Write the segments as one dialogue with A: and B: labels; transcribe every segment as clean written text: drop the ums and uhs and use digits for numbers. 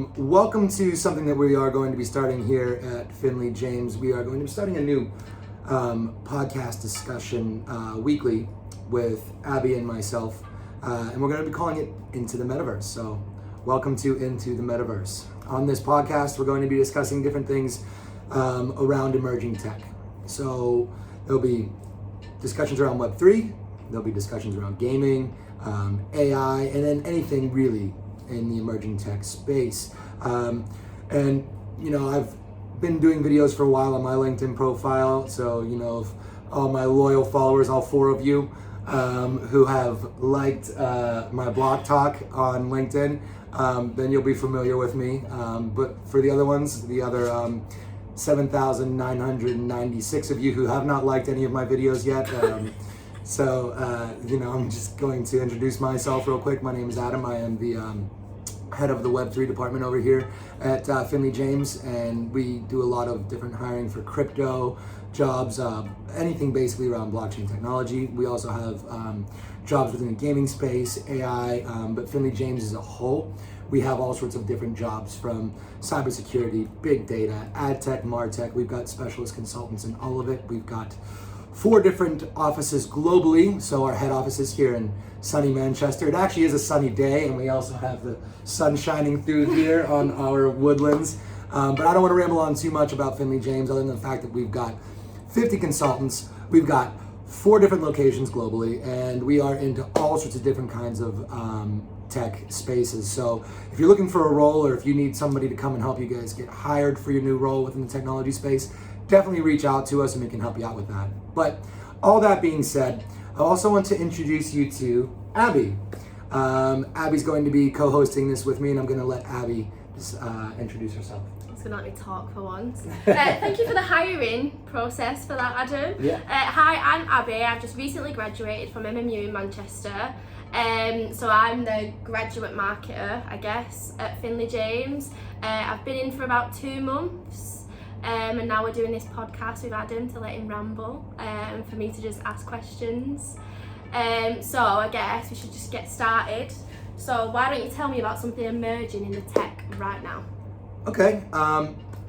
A: Welcome to something that we are going to be starting here at Finley James. We are going to be starting a new podcast discussion weekly with Abby and myself, and we're going to be calling it Into the Metaverse. So welcome to Into the Metaverse. On this podcast, we're going to be discussing different things around emerging tech. So there'll be discussions around Web3, there'll be discussions around gaming, AI, and then anything really in the emerging tech space. And you know, I've been doing videos for a while on my LinkedIn profile, so you know, if all my loyal followers, all 4 of you who have liked my blog talk on LinkedIn, then you'll be familiar with me. But for the other ones, the other 7,996 of you who have not liked any of my videos yet, you know, I'm just going to introduce myself real quick. My name is Adam. I am the head of the Web3 department over here at Finley James, and we do a lot of different hiring for crypto jobs, anything basically around blockchain technology. We also have jobs within the gaming space, AI, but Finley James as a whole, we have all sorts of different jobs from cybersecurity, big data, ad tech, martech. We've got specialist consultants in all of it. We've got 4 different offices globally. So our head office is here in sunny Manchester. It actually is a sunny day, and we also have the sun shining through here on our woodlands. But I don't want to ramble on too much about Finley James, other than the fact that we've got 50 consultants. We've got 4 different locations globally, and we are into all sorts of different kinds of tech spaces. So if you're looking for a role, or if you need somebody to come and help you guys get hired for your new role within the technology space, definitely reach out to us and we can help you out with that. But all that being said, I also want to introduce you to Abby. Abby's going to be co-hosting this with me, and I'm going to let Abby just introduce herself.
B: It's going to let me talk for once. Thank you for the hiring process for that, Adam.
A: Yeah.
B: Hi, I'm Abby. I've just recently graduated from MMU in Manchester. So I'm the graduate marketer, I guess, at Finley James. I've been in for about 2 months. And now we're doing this podcast with Adam to let him ramble, for me to just ask questions. So I guess we should just get started. So why don't you tell me about something emerging in the tech right now?
A: Okay,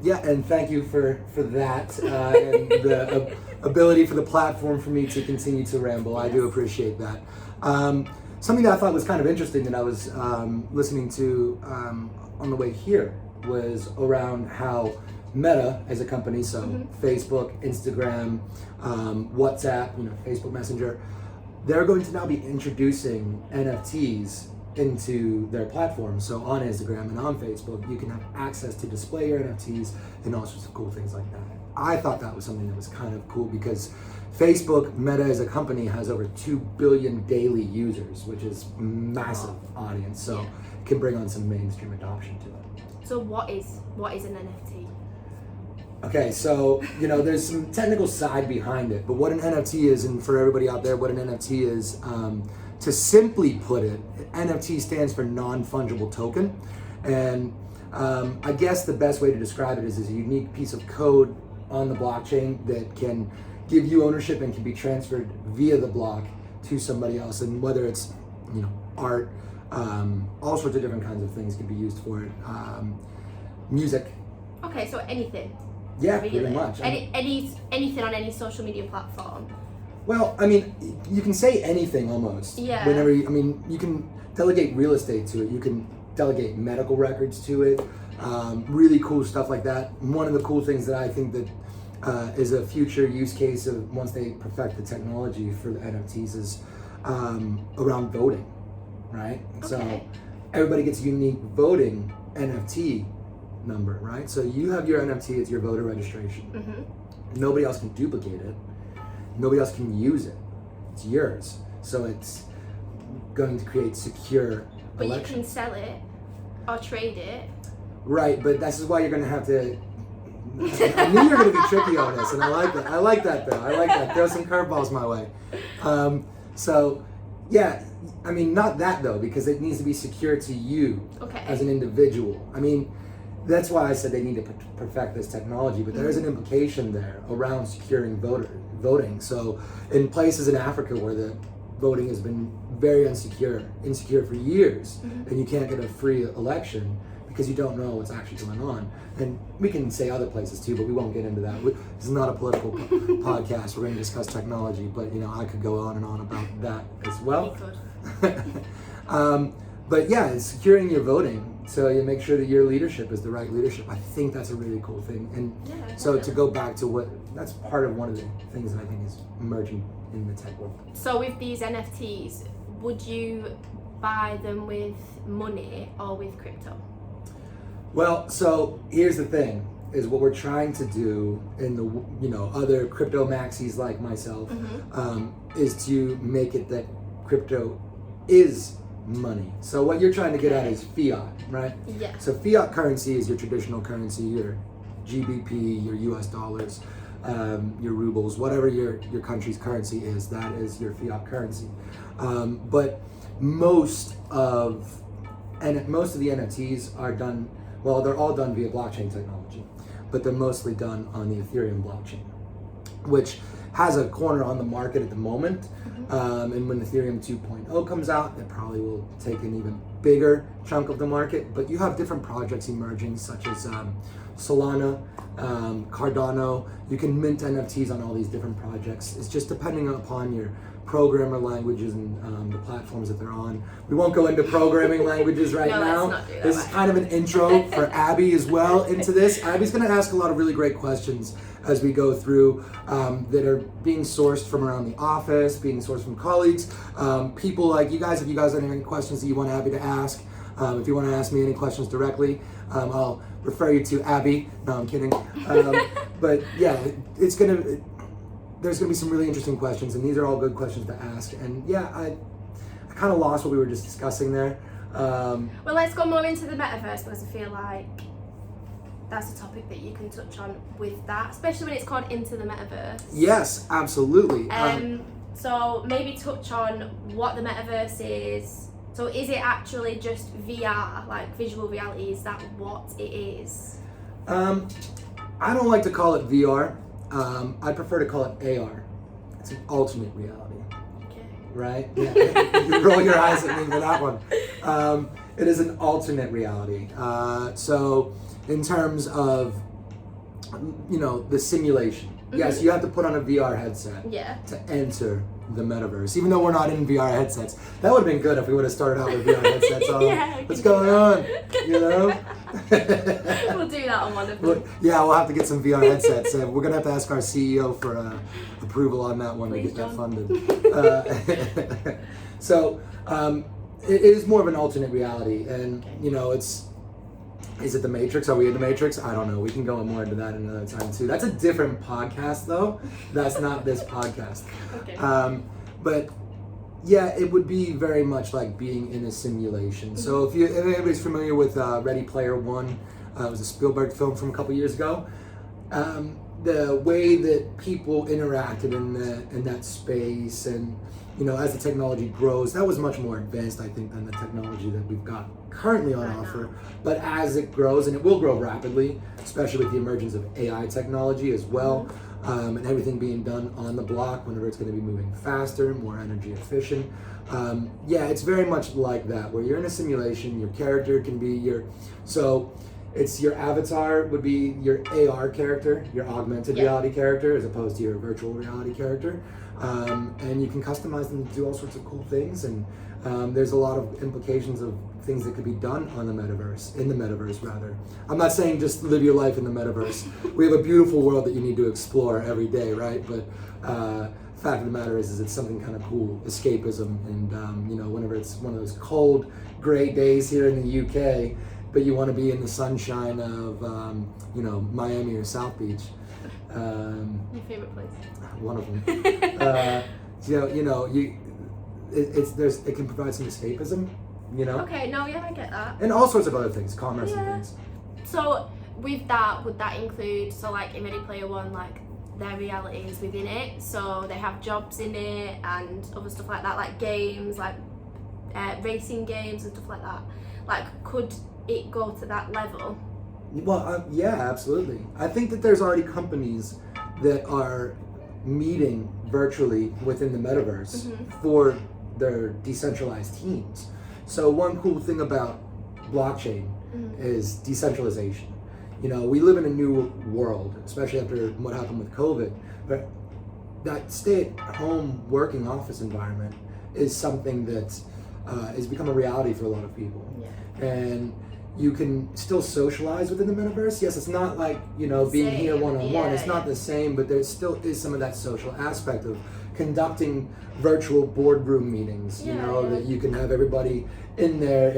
A: yeah, and thank you for that, and the ability for the platform for me to continue to ramble. Yes. I do appreciate that. Something that I thought was kind of interesting that I was listening to on the way here was around how Meta as a company, so Facebook, Instagram, WhatsApp, you know, Facebook Messenger, they're going to now be introducing NFTs into their platform. So on Instagram and on Facebook, you can have access to display your NFTs and all sorts of cool things like that. I thought that was something that was kind of cool because Facebook, Meta as a company, has over 2 billion daily users, which is massive audience. So it can bring on some mainstream adoption to it.
B: So what is an NFT?
A: Okay, so, you know, there's some technical side behind it, but what an NFT is, and for everybody out there, what an NFT is, to simply put it, NFT stands for non-fungible token, and I guess the best way to describe it is a unique piece of code on the blockchain that can give you ownership and can be transferred via the block to somebody else, and whether it's, you know, art, all sorts of different kinds of things can be used for it, music.
B: Okay, so anything.
A: Yeah,
B: really?
A: Pretty much.
B: Anything on any social media platform.
A: Well, I mean, you can say anything almost.
B: Yeah.
A: Whenever you can delegate real estate to it. You can delegate medical records to it. Really cool stuff like that. One of the cool things that I think that is a future use case of once they perfect the technology for the NFTs is around voting, right?
B: Okay.
A: So everybody gets a unique voting NFT number, right? So you have your NFT, it's your voter registration. Nobody else can duplicate it. Nobody else can use it. It's yours. So it's going to create secure
B: But
A: elections.
B: you can sell it or trade it.
A: Right, but this is why you're going to have to. I knew you were going to be tricky on this, and I like that. I like that though. I like that. Throw some curveballs my way. So, yeah, I mean, not that though, because it needs to be secure to you as an individual. I mean, that's why I said they need to perfect this technology, but there is an implication there around securing voting. So in places in Africa where the voting has been very insecure for years, and you can't get a free election because you don't know what's actually going on. And we can say other places too, but we won't get into that. This is not a political podcast. We're going to discuss technology, but I could go on and on about that as well.
B: You could.
A: But yeah, it's securing your voting, so you make sure that your leadership is the right leadership. I think that's a really cool thing. And so to go back to that's part of one of the things that I think is emerging in the tech world.
B: So with these NFTs, would you buy them with money or with crypto?
A: Well, so here's the thing, is what we're trying to do in the other crypto maxis like myself, is to make it that crypto is money. So what you're trying to get at is fiat, right?
B: Yeah.
A: So fiat currency is your traditional currency, your GBP, your US dollars, your rubles, whatever your country's currency is, that is your fiat currency. But most of the NFTs are done, well, they're all done via blockchain technology, but they're mostly done on the Ethereum blockchain, which has a corner on the market at the moment. And when Ethereum 2.0 comes out, it probably will take an even bigger chunk of the market. But you have different projects emerging, such as Solana, Cardano. You can mint NFTs on all these different projects. It's just depending upon your programmer languages and the platforms that they're on. We won't go into programming languages right now.
B: Let's not do that.
A: This is kind of an intro for Abby as well into this. Abby's going to ask a lot of really great questions as we go through that are being sourced from around the office, being sourced from colleagues, people like you guys. If you guys have any questions that you want Abby to ask, if you want to ask me any questions directly, I'll refer you to Abby. No, I'm kidding. But yeah, there's gonna be some really interesting questions, and these are all good questions to ask. And yeah, I kind of lost what we were just discussing there.
B: Well, let's go more into the metaverse, because I feel like that's a topic that you can touch on with that, especially when it's called Into the Metaverse.
A: Yes, absolutely.
B: So maybe touch on what the metaverse is. So is it actually just VR, like visual reality? Is that what it is?
A: I don't like to call it VR. I prefer to call it AR. It's an alternate reality.
B: Okay.
A: Right? Yeah. You roll your eyes at me for that one. It is an alternate reality. So in terms of, the simulation. Yes, you have to put on a VR headset to enter the metaverse. Even though we're not in VR headsets. That would have been good if we would have started out with VR headsets on. What's going on?
B: We'll do that on one of them.
A: Yeah, we'll have to get some VR headsets. We're going to have to ask our CEO for approval on that one.
B: Please,
A: to get
B: John.
A: that funded. So it is more of an alternate reality. And, is it the Matrix? Are we in the Matrix? I don't know. We can go more into that another time too. That's a different podcast though. That's not this podcast.
B: Okay.
A: But yeah, it would be very much like being in a simulation. So if anybody's familiar with Ready Player One, it was a Spielberg film from a couple years ago. The way that people interacted in that space, and as the technology grows, that was much more advanced, I think, than the technology that we've got currently on offer. But as it grows, and it will grow rapidly, especially with the emergence of AI technology as well, and everything being done on the block, whenever it's going to be moving faster, more energy efficient. It's very much like that, where you're in a simulation, your character can be it's your avatar would be your AR character, your augmented reality character, as opposed to your virtual reality character. And you can customize them to do all sorts of cool things. And there's a lot of implications of things that could be done on the metaverse, in the metaverse rather. I'm not saying just live your life in the metaverse. We have a beautiful world that you need to explore every day, right? But fact of the matter is it's something kind of cool, escapism. And whenever it's one of those cold, gray days here in the UK, but you want to be in the sunshine of, Miami or South Beach.
B: Your favorite place?
A: One of them. It can provide some escapism,
B: Okay, I get that.
A: and all sorts of other things, commerce and things.
B: So with that, would that include, like in Ready Player One, like their reality is within it, so they have jobs in it and other stuff like that, like games, like racing games and stuff like that. Like, could it go to that level?
A: Well, yeah, absolutely. I think that there's already companies that are meeting virtually within the metaverse for their decentralized teams. So one cool thing about blockchain is decentralization. You know, we live in a new world, especially after what happened with COVID, but that stay-at-home working office environment is something that has become a reality for a lot of people.
B: Yeah.
A: And you can still socialize within the metaverse. Yes, it's not like, you know, being here one-on-one. It's not the same, but there still is some of that social aspect of conducting virtual boardroom meetings, you know, that you can have everybody in their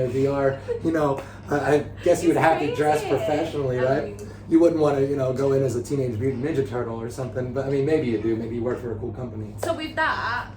A: VR. You know, I guess you would have to dress professionally, right? You wouldn't want to, you know, go in as a Teenage Mutant Ninja Turtle or something, but I mean, maybe you do. Maybe you work for a cool company.
B: So with that,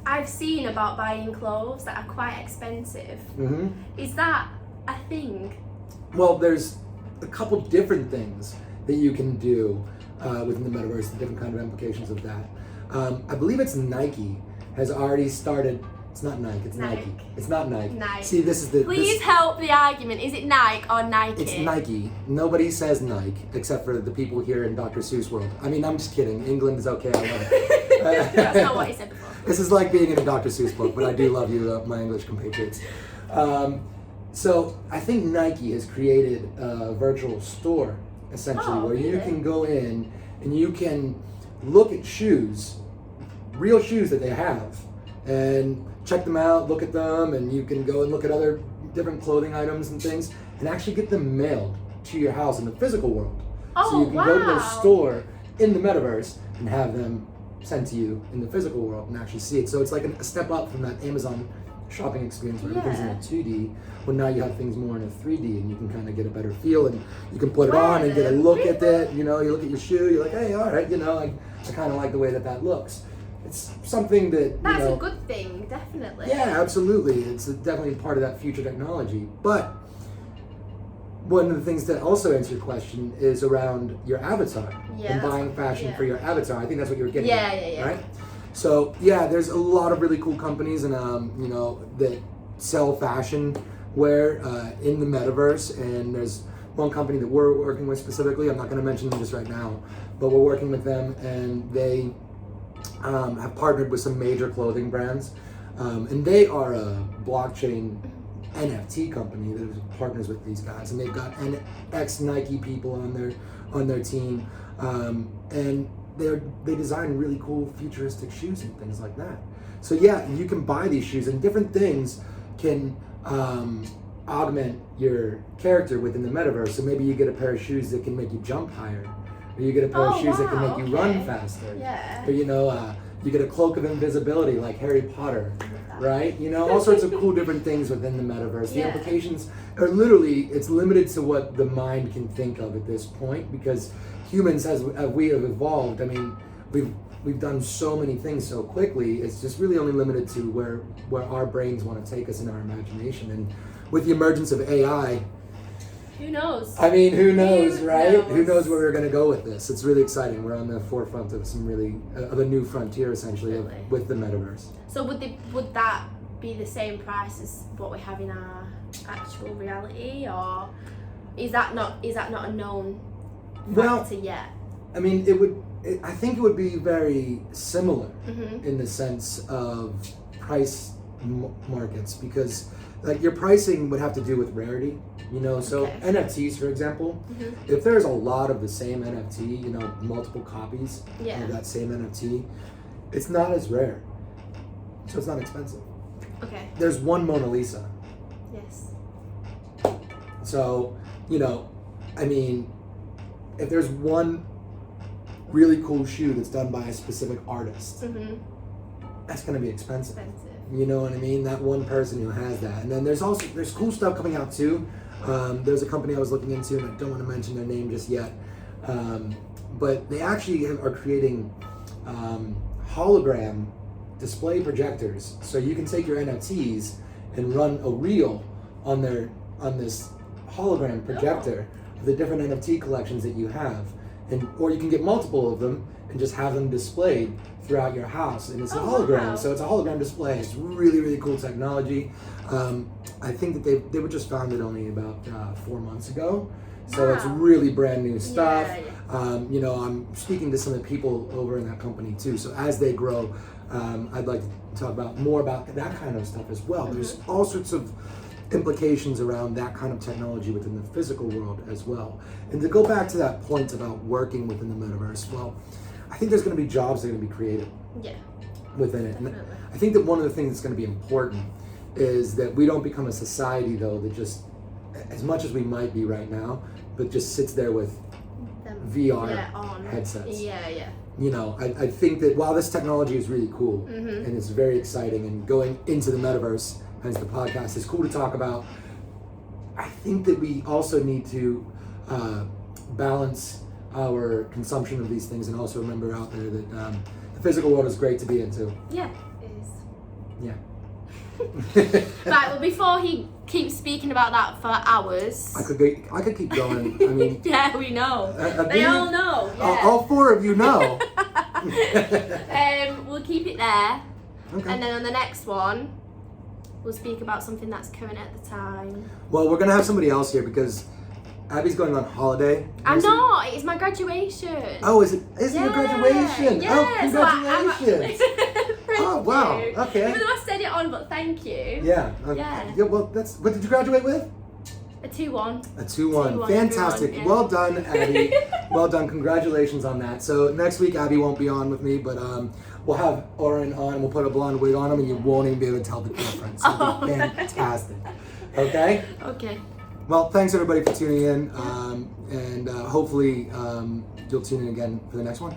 B: I've seen about buying clothes that are quite expensive.
A: Mm-hmm.
B: Is that a thing?
A: Well, there's a couple different things that you can do within the metaverse, the different kind of implications of that. I believe it's Nike has already started. It's not Nike. It's Nike. It's not Nike.
B: Nike.
A: See, this is the.
B: Please help the argument. Is it Nike or Nike?
A: It's Nike. Nobody says Nike except for the people here in Dr. Seuss world. I mean, I'm just kidding. England is okay. I love it.
B: That's not what he said before.
A: This is like being in a Dr. Seuss book, but I do love you, my English compatriots. So I think Nike has created a virtual store, essentially, where you can go in and you can look at shoes, real shoes that they have, and check them out, look at them, and you can go and look at other different clothing items and things, and actually get them mailed to your house in the physical world. So you can go to their store in the metaverse and have them sent to you in the physical world and actually see it. So it's like a step up from that Amazon shopping experience where everything's in a 2D, when now you have things more in a 3D and you can kind of get a better feel and you can put it on and get a look at it. You know, you look at your shoe, you're like, hey, all right, you know, I kind of like the way that looks. It's something that,
B: That's a good thing, definitely.
A: Yeah, absolutely. It's definitely part of that future technology. But one of the things that also answers your question is around your avatar and buying fashion for your avatar. I think that's what you're getting at, right? So yeah, there's a lot of really cool companies and you know, that sell fashion wear in the metaverse, and there's one company that we're working with specifically. I'm not going to mention them just right now, but we're working with them, and they have partnered with some major clothing brands, and they are a blockchain NFT company that partners with these guys, and they've got ex-Nike people on their team, and they design really cool futuristic shoes and things like that. So yeah, you can buy these shoes, and different things can augment your character within the metaverse. So maybe you get a pair of shoes that can make you jump higher, or you get a pair of shoes that can make you run faster, or you know, you get a cloak of invisibility like Harry Potter, right? You know, all sorts of cool different things within the metaverse. The implications are literally, it's limited to what the mind can think of at this point, because humans, as we have evolved, I mean, we've done so many things so quickly. It's just really only limited to where our brains want to take us in our imagination. And with the emergence of AI,
B: who knows?
A: I mean, who knows, right? Who knows where we're going to go with this? It's really exciting. We're on the forefront of some really of a new frontier, essentially, with the metaverse. So
B: would that be the same price as what we have in our actual reality, or is that not a known factor yet?
A: I mean, I think it would be very similar in the sense of price markets, because like your pricing would have to do with rarity, you know. So NFTs, for example, if there's a lot of the same NFT, you know, multiple copies of that same NFT, it's not as rare, so it's not expensive.
B: Okay.
A: There's one Mona Lisa.
B: Yes.
A: So, you know, I mean, if there's one really cool shoe that's done by a specific artist, that's going to be expensive. You know what I mean? That one person who has that. And then there's cool stuff coming out too. There's a company I was looking into, and I don't want to mention their name just yet, but they actually are creating hologram display projectors, so you can take your NFTs and run a reel on this hologram projector of the different NFT collections that you have, or you can get multiple of them and just have them displayed throughout your house, and it's a hologram. So it's a hologram display. It's really, really cool technology. I think that they were just founded only about 4 months ago, so it's really brand new stuff. You know, I'm speaking to some of the people over in that company too, so as they grow, I'd like to talk more about that kind of stuff as well. There's all sorts of implications around that kind of technology within the physical world as well. And to go back to that point about working within the metaverse, well, I think there's going to be jobs that are going to be created within it.
B: Definitely.
A: And I think that one of the things that's going to be important is that we don't become a society, though, that just, as much as we might be right now, but just sits there with VR headsets.
B: Yeah.
A: You know, I think that while this technology is really cool and it's very exciting, and going into the metaverse, hence the podcast, is cool to talk about, I think that we also need to balance our consumption of these things, and also remember out there that the physical world is great to be into.
B: Yeah, it is.
A: Yeah.
B: Right, well, before he keeps speaking about that for hours.
A: I could keep going. I mean,
B: yeah, we know. They all know. Yeah.
A: All four of you know.
B: We'll keep it there.
A: Okay.
B: And then on the next one, we'll speak about something that's current at the time.
A: Well, we're gonna have somebody else here because Abby's going on holiday.
B: I'm not. It's my graduation.
A: Oh, is it? Is it your graduation?
B: Yeah.
A: Oh, congratulations!
B: Thank
A: Oh, wow.
B: you.
A: Okay.
B: Even though I said it on, but thank you.
A: Yeah.
B: Yeah.
A: Well, that's. What did you graduate with?
B: A 2-1.
A: A 2-1.
B: 2-1,
A: Fantastic.
B: everyone, yeah.
A: Well done, Abby. Well done. Congratulations on that. So next week, Abby won't be on with me, but we'll have Oren on. We'll put a blonde wig on him, and you won't even be able to tell the difference. It'll be fantastic. Okay.
B: Okay.
A: Well, thanks everybody for tuning in, and hopefully you'll tune in again for the next one.